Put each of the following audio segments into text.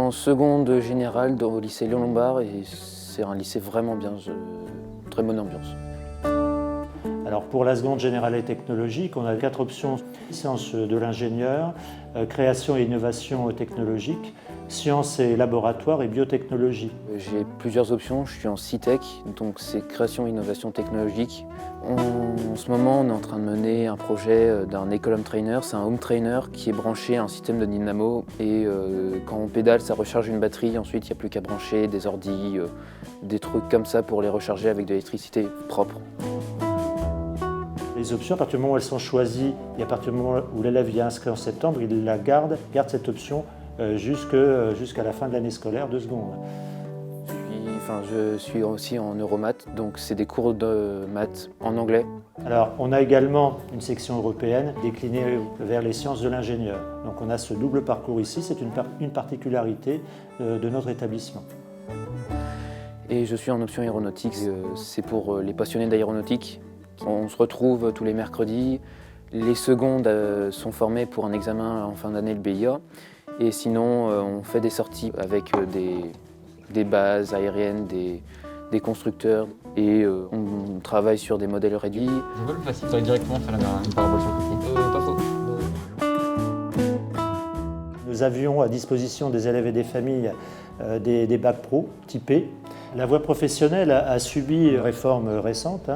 en seconde générale au lycée Léon Lombard et c'est un lycée vraiment bien, très bonne ambiance. Alors pour la seconde générale et technologique, on a 4 options. Sciences de l'ingénieur, création et innovation technologique, sciences et laboratoire et biotechnologie. J'ai plusieurs options, je suis en CITEC, donc c'est création et innovation technologique. En ce moment, on est en train de mener un projet d'un Ecolum Trainer. C'est un home trainer qui est branché à un système de dynamo et quand on pédale, ça recharge une batterie. Ensuite, il n'y a plus qu'à brancher des ordis, des trucs comme ça pour les recharger avec de l'électricité propre. Les options, à partir du moment où elles sont choisies et à partir du moment où l'élève y est inscrit en septembre, il la garde cette option jusqu'à la fin de l'année scolaire de seconde. Je suis aussi en Euromath, donc c'est des cours de maths en anglais. Alors, on a également une section européenne déclinée vers les sciences de l'ingénieur. Donc on a ce double parcours ici, c'est une particularité de notre établissement. Et je suis en option aéronautique, c'est pour les passionnés d'aéronautique. On se retrouve tous les mercredis. Les secondes sont formées pour un examen en fin d'année, le BIA. Et sinon, on fait des sorties avec des bases aériennes, des constructeurs. Et on travaille sur des modèles réduits. Je veux le faciliter directement faire une parabole sur le côté. Pas faux. Nous avions à disposition des élèves et des familles des bacs pro typés. La voie professionnelle a subi une réforme récente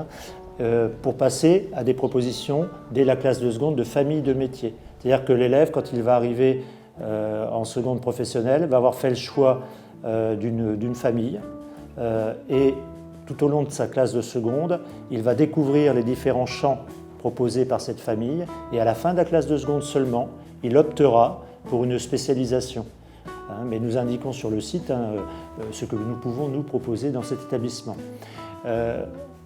pour passer à des propositions dès la classe de seconde de famille de métier. C'est-à-dire que l'élève, quand il va arriver en seconde professionnelle, va avoir fait le choix d'une famille et tout au long de sa classe de seconde, il va découvrir les différents champs proposés par cette famille et à la fin de la classe de seconde seulement, il optera pour une spécialisation. Mais nous indiquons sur le site ce que nous pouvons nous proposer dans cet établissement.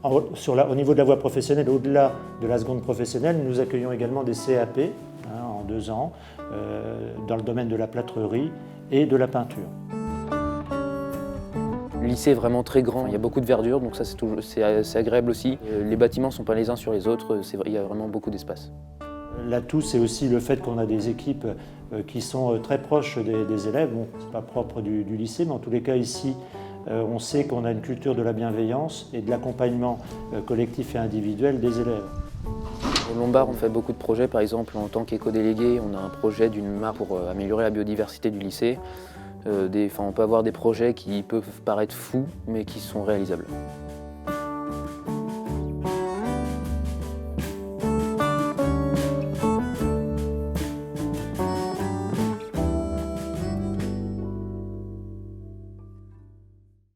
Au niveau de la voie professionnelle, au-delà de la seconde professionnelle, nous accueillons également des CAP en 2 ans dans le domaine de la plâtrerie et de la peinture. Le lycée est vraiment très grand, il y a beaucoup de verdure, donc ça c'est agréable aussi. Les bâtiments ne sont pas les uns sur les autres, il y a vraiment beaucoup d'espace. L'atout, c'est aussi le fait qu'on a des équipes qui sont très proches des élèves. Bon, ce n'est pas propre du lycée, mais en tous les cas ici, on sait qu'on a une culture de la bienveillance et de l'accompagnement collectif et individuel des élèves. Au Lombard, on fait beaucoup de projets. Par exemple, en tant qu'éco-délégué, on a un projet d'une mare pour améliorer la biodiversité du lycée. On peut avoir des projets qui peuvent paraître fous, mais qui sont réalisables.